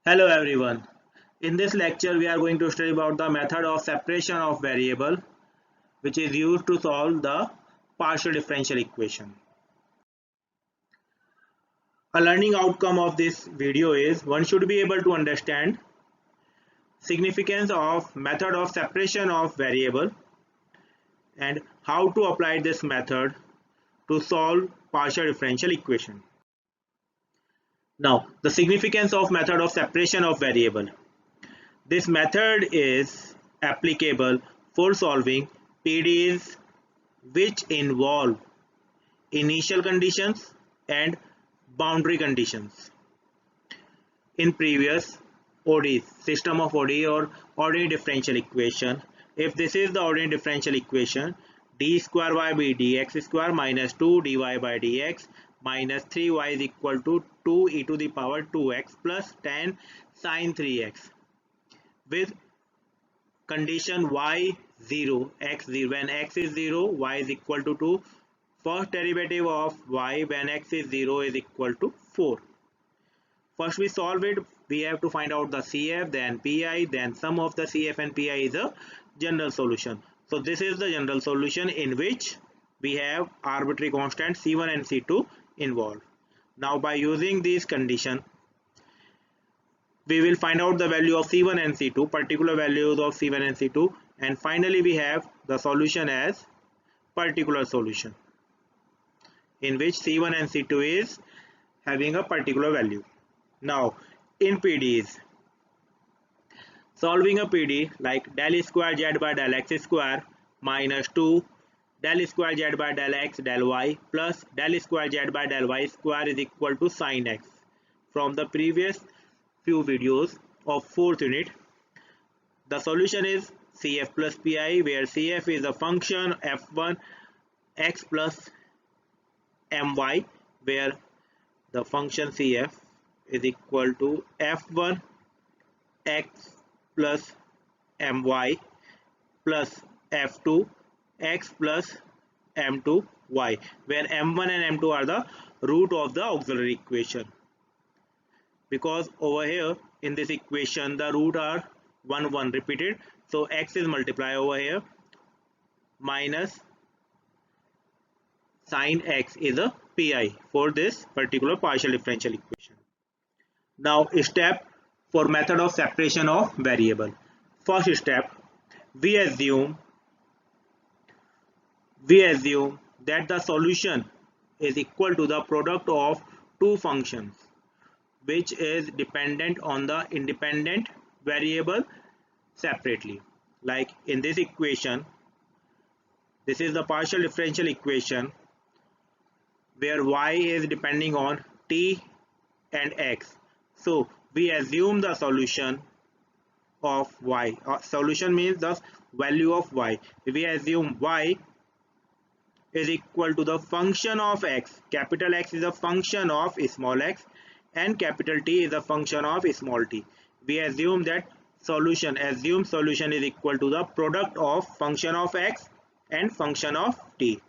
Hello everyone. In this lecture we are going to study about the method of separation of variable which is used to solve the partial differential equation. A learning outcome of this video is one should be able to understand significance of method of separation of variable and how to apply this method to solve partial differential equation. Now, the significance of method of separation of variable. This method is applicable for solving PDEs which involve initial conditions and boundary conditions. In previous ODEs, system of ODE or ordinary differential equation, if this is the ordinary differential equation, d square y by dx square minus 2 dy by dx minus 3y is equal to 2 e to the power 2x plus 10 sine 3x with condition y0 x0 when x is 0 y is equal to 2. First derivative of y when x is 0 is equal to 4. First we solve it. We have to find out the CF, then PI, then sum of the CF and PI is a general solution. So this is the general solution in which we have arbitrary constant C1 and C2 involved. Now by using these condition, we will find out the value of C1 and C2, particular values of C1 and C2, and finally we have the solution as particular solution in which C1 and C2 is having a particular value. Now in PDEs, solving a PD like del square z by del x square minus 2 del square z by del x del y plus del square z by del y square is equal to sine x. From the previous few videos of 4th unit, the solution is CF plus PI where CF is a function f1 x plus my where the function CF is equal to f1 x plus my plus f2 x plus m2 y where m1 and m2 are the root of the auxiliary equation, because over here in this equation the root are 1 repeated, so x is multiplied over here minus sine x is a pi for this particular partial differential equation. Now step for method of separation of variable. First step, we assume that the solution is equal to the product of two functions which is dependent on the independent variable separately. Like in this equation, this is the partial differential equation where y is depending on t and x. So we assume the solution of y. Solution means the value of y. We assume y is equal to the function of x. Capital X is a function of small x and capital T is a function of small t. We assume that solution is equal to the product of function of x and function of t.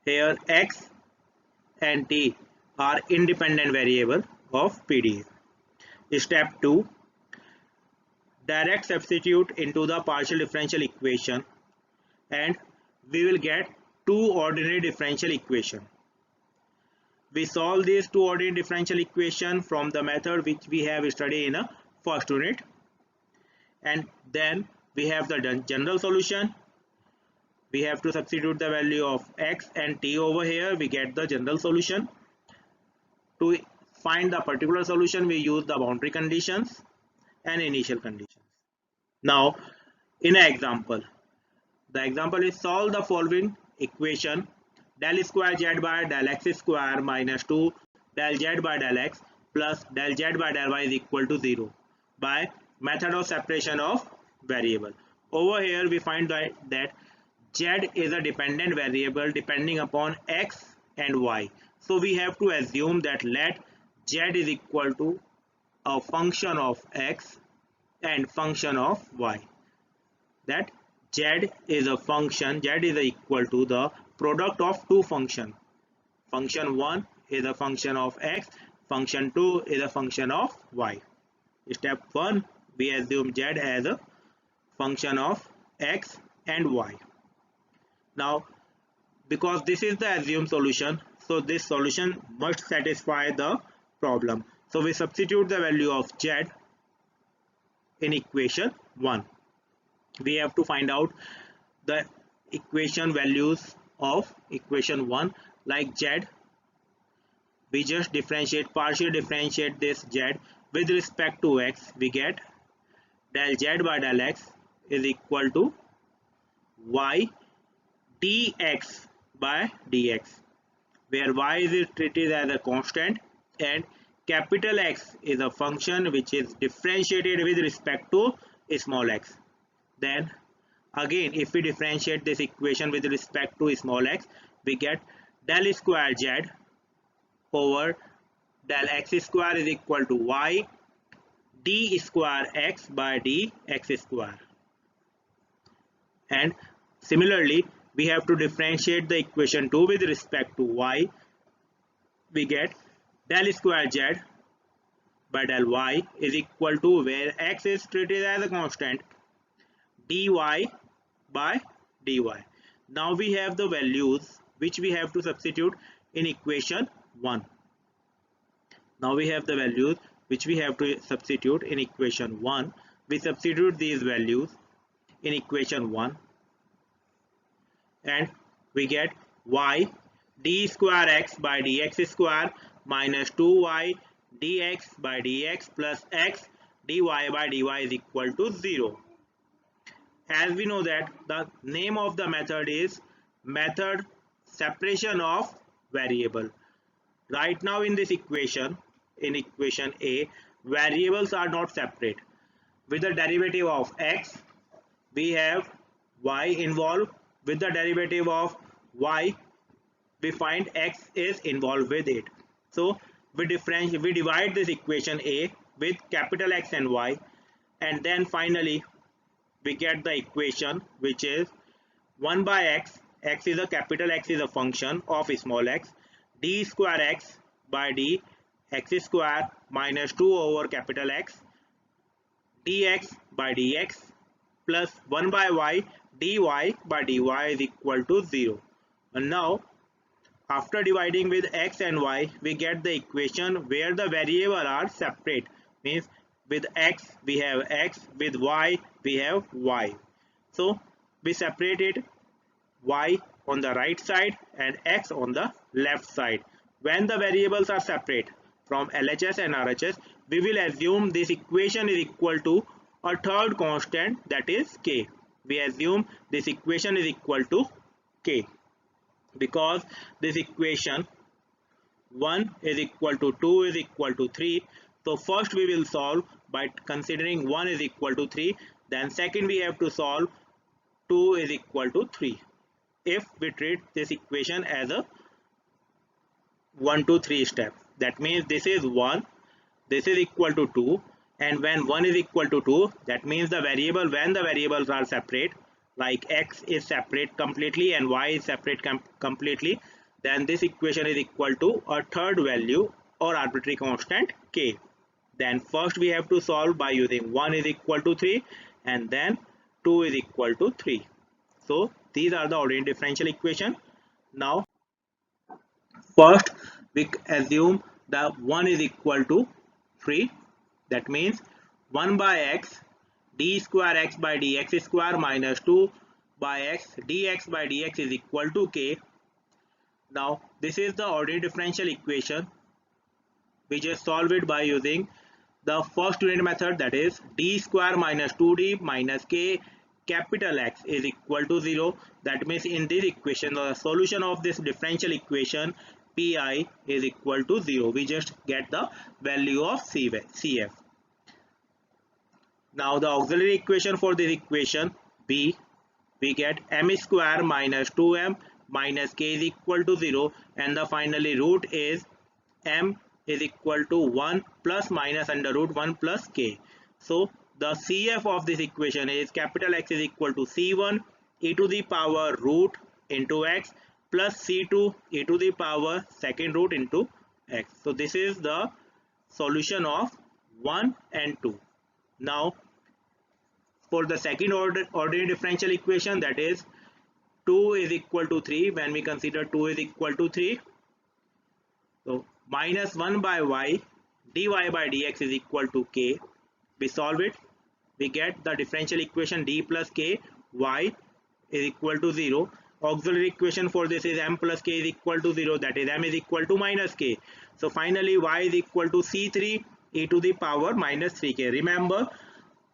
Here x and t are independent variable of PDE. Step 2, direct substitute into the partial differential equation and we will get two ordinary differential equation. We solve these two ordinary differential equation from the method which we have studied in a first unit, and then we have the general solution. We have to substitute the value of x and t over here. We get the general solution. To find the particular solution, we use the boundary conditions and initial conditions. Now in an example, the example is solve the following equation: del square z by del x square minus 2 del z by del x plus del z by del y is equal to 0 by method of separation of variable. Over here we find that z is a dependent variable depending upon x and y. So we have to assume that let z is equal to a function of x and function of y. That z is a function, z is equal to the product of two functions. Function 1 is a function of x, function 2 is a function of y. Step 1, we assume z as a function of x and y. Now, because this is the assumed solution, so this solution must satisfy the problem. So we substitute the value of z in equation 1. We have to find out the equation values of equation 1. Like z, we just partially differentiate this z with respect to x. We get del z by del x is equal to y dx by dx, where y is treated as a constant and capital X is a function which is differentiated with respect to small x. Then again, if we differentiate this equation with respect to small x, we get del square z over del x square is equal to y d square x by dx square. And similarly, we have to differentiate the equation 2 with respect to y. We get del square z by del y is equal to, where x is treated as a constant, dy by dy. Now we have the values which we have to substitute in equation 1. Now we have the values which we have to substitute in equation 1. We substitute these values in equation 1 and we get y d square x by dx square minus 2y dx by dx plus x dy by dy is equal to 0. As we know that the name of the method is method separation of variable. Right now in this equation, in equation A, variables are not separate. With the derivative of x, we have y involved. With the derivative of y, we find x is involved with it. So we divide this equation A with capital X and y, and then finally we get the equation which is 1 by x. X is a capital X is a function of small x, d square x by d x square minus 2 over capital X dx by dx plus 1 by y dy by dy is equal to 0. And now after dividing with x and y, we get the equation where the variable are separate. Means with x we have x, with y we have y. So we separated y on the right side and x on the left side. When the variables are separate from LHS and RHS, we will assume this equation is equal to a third constant, that is k. We assume this equation is equal to k because this equation 1 is equal to 2 is equal to 3. So first we will solve by considering 1 is equal to 3. Then second we have to solve 2 is equal to 3. If we treat this equation as a 1 to 3 step, that means this is 1, this is equal to 2, and when 1 is equal to 2, that means the variable, when the variables are separate, like x is separate completely and y is separate completely, then this equation is equal to a third value or arbitrary constant k. Then first we have to solve by using 1 is equal to 3 and then 2 is equal to 3. So these are the ordinary differential equation. Now first we assume that 1 is equal to 3. That means 1 by x d square x by dx square minus 2 by x dx by dx is equal to k. Now this is the ordinary differential equation. We just solve it by using the first unit method, that is d square minus 2d minus k capital X is equal to 0. That means in this equation the solution of this differential equation pi is equal to 0. We just get the value of CF. Now the auxiliary equation for this equation B, we get m square minus 2m minus k is equal to 0, and the finally root is m is equal to 1 plus minus under root 1 plus k. So the CF of this equation is capital X is equal to C1 e to the power root into x plus C2 e to the power second root into x. So this is the solution of 1 and 2. Now for the second ordinary differential equation, that is 2 is equal to 3, when we consider 2 is equal to 3, so minus 1 by y dy by dx is equal to k. We solve it, we get the differential equation d plus k y is equal to 0. Auxiliary equation for this is m plus k is equal to 0, that is m is equal to minus k. So finally y is equal to c3 e to the power minus 3k. Remember,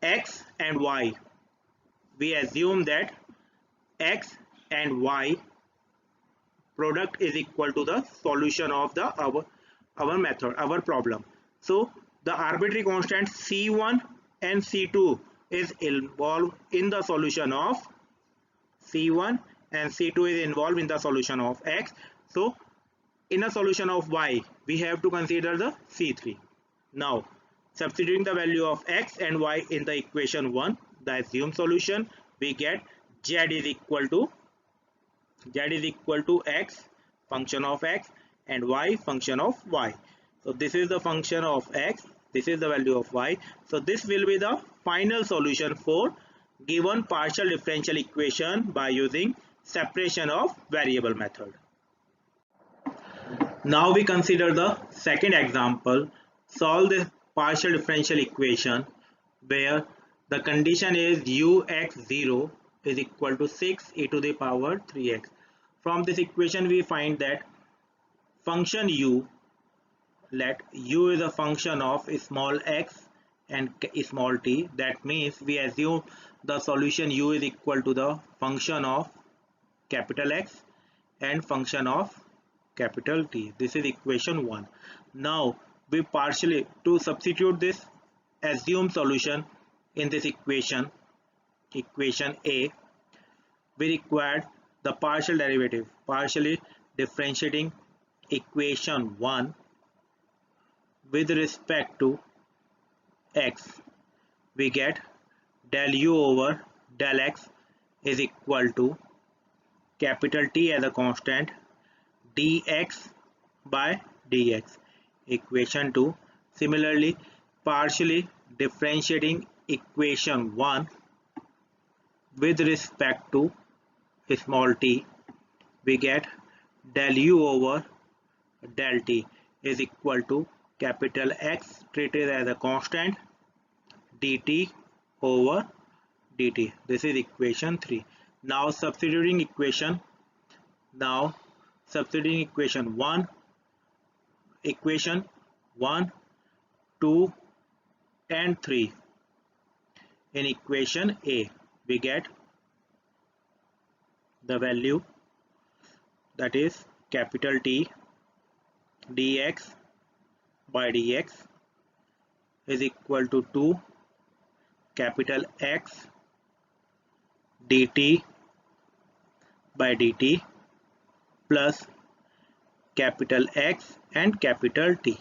x and y, we assume that x and y product is equal to the solution of the our method, our problem. So the arbitrary constant c1 and c2 is involved in the solution of c1 and c2 is involved in the solution of x. So in a solution of y, we have to consider the c3. Now substituting the value of x and y in the equation 1, the assumed solution, we get z is equal to x, function of x, and y, function of y. So this is the function of x, this is the value of y. So this will be the final solution for given partial differential equation by using separation of variable method. Now we consider the second example. Solve this partial differential equation where the condition is ux0 is equal to 6 e to the power 3x. From this equation we find that function u, let u is a function of small x and small t. That means we assume the solution u is equal to the function of capital X and function of capital T. This is equation 1. Now we partially, to substitute this assumed solution in this equation A, we required the partial derivative, partially differentiating equation 1 with respect to x. We get del u over del x is equal to capital T as a constant dx by dx. Equation 2. Similarly, partially differentiating equation 1 with respect to small t, we get del u over del t is equal to capital X treated as a constant dt over dt. This is equation 3. Now substituting equation 1, 2 and 3 in equation A, we get the value, that is capital T dx by dx is equal to 2 capital X dt by dt plus capital X and capital T.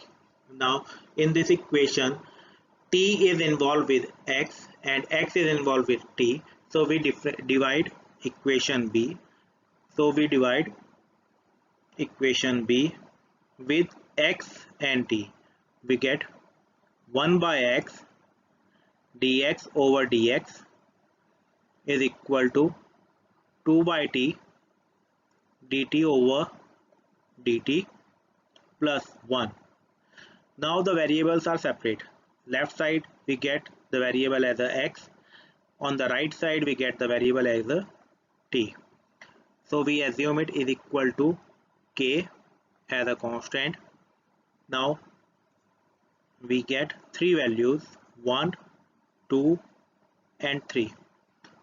Now in this equation, t is involved with x and x is involved with t, so we divide equation B. So we divide equation B with x and t. We get 1 by x dx over dx is equal to 2 by t dt over dt plus 1. Now the variables are separate. Left side we get the variable as a x, on the right side we get the variable as a t. So we assume it is equal to k as a constant. Now we get three values, 1, 2 and 3.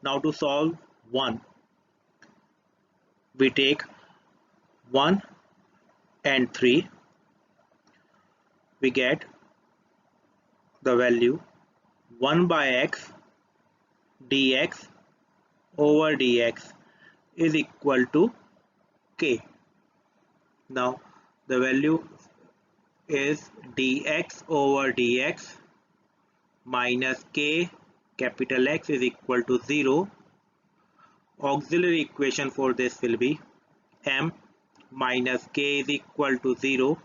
Now to solve 1, we take 1 and 3, we get the value 1 by x dx over dx is equal to k. Now the value is dx over dx minus k capital X is equal to 0. Auxiliary equation for this will be m minus k is equal to 0.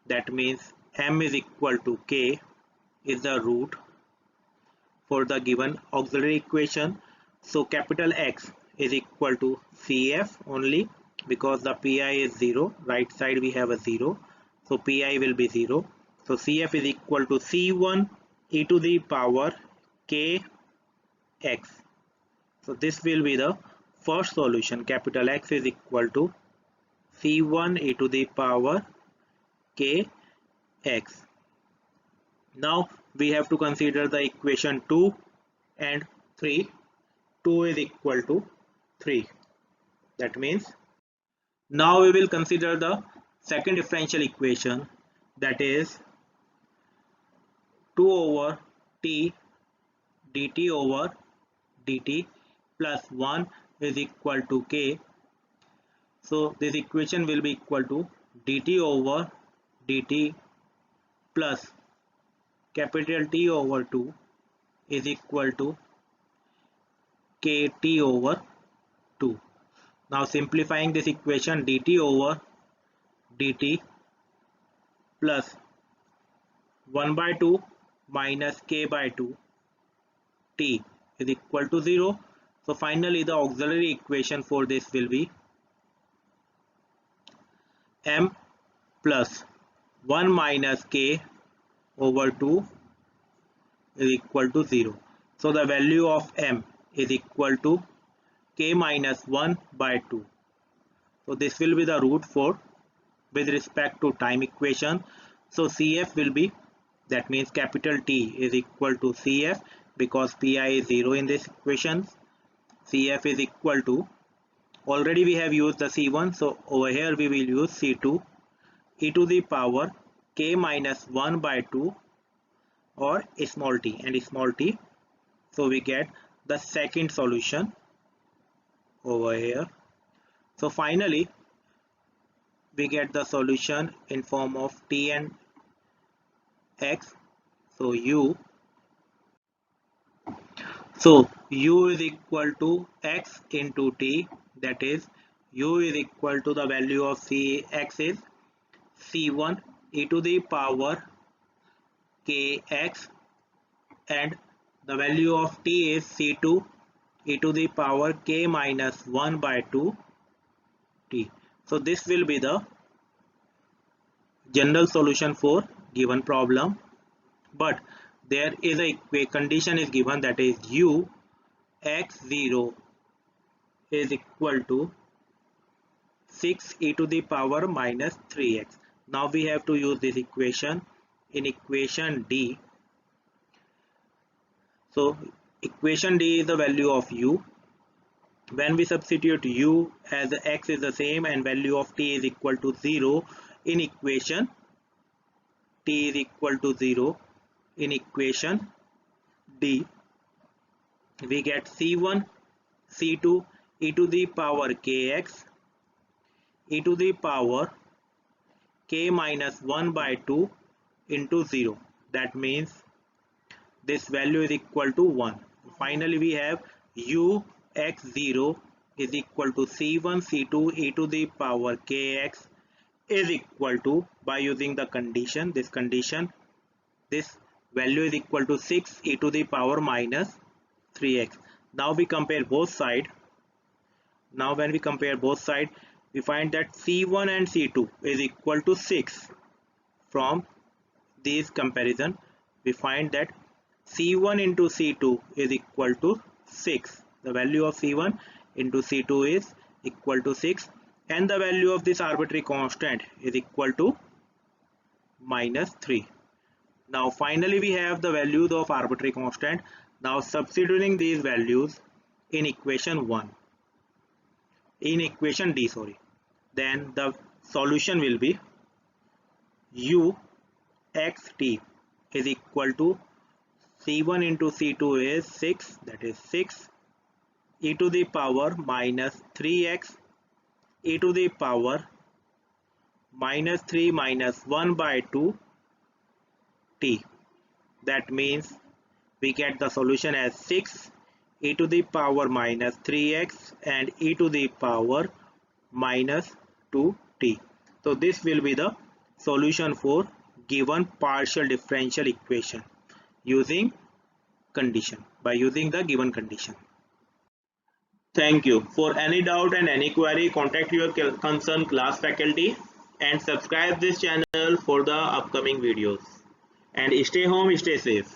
That means m is equal to k is the root for the given auxiliary equation. So capital X is equal to CF only, because the PI is 0. Right side we have a 0. So PI will be 0. So CF is equal to C1 e to the power KX. So this will be the first solution. Capital X is equal to C1 e to the power KX. Now we have to consider the equation 2 and 3. 2 is equal to 3. That means now we will consider the second differential equation, that is 2 over t dt over dt plus 1 is equal to k. So this equation will be equal to dt over dt plus capital T over 2 is equal to kt over 2. Now simplifying this equation, dt over dt plus 1 by 2 minus k by 2 t is equal to 0. So finally the auxiliary equation for this will be m plus 1 minus k over 2 is equal to 0. So the value of m is equal to k minus 1 by 2. So this will be the root for with respect to time equation. So CF will be, that means capital T is equal to CF, because PI is 0 in this equation. CF is equal to, already we have used the C1, so over here we will use C2 e to the power k minus 1 by 2 or small t and small t. So we get the second solution over here. So finally we get the solution in form of t and x. So u is equal to x into t, that is u is equal to the value of x is c1 e to the power kx, and the value of t is c2 e to the power k minus 1 by 2 t. So this will be the general solution for given problem, but there is a condition is given, that is u x0 is equal to 6 e to the power minus 3x. Now we have to use this equation in equation D. So equation D is the value of u. When we substitute u as x is the same and value of t is equal to 0 in equation t is equal to 0 in equation D, we get c1 c2 e to the power kx e to the power k minus 1 by 2 into 0. That means this value is equal to 1. Finally we have u x0 is equal to c1 c2 e to the power kx is equal to, by using the condition, this value is equal to 6 e to the power minus 3x. Now we compare both sides. Now when we compare both sides, we find that c1 and c2 is equal to 6. From this comparison we find that c1 into c2 is equal to 6. The value of c1 into c2 is equal to 6, and the value of this arbitrary constant is equal to minus 3. Now finally we have the values of arbitrary constant. Now substituting these values in equation 1, in equation D, then the solution will be u xt is equal to c1 into c2 is 6, that is 6 e to the power minus 3x e to the power minus 3 minus 1 by 2 t. That means we get the solution as 6 e to the power minus 3x and e to the power minus 2t. So this will be the solution for given partial differential equation using the given condition. Thank you. For any doubt and any query, contact your concerned class faculty and subscribe this channel for the upcoming videos. And stay home, stay safe.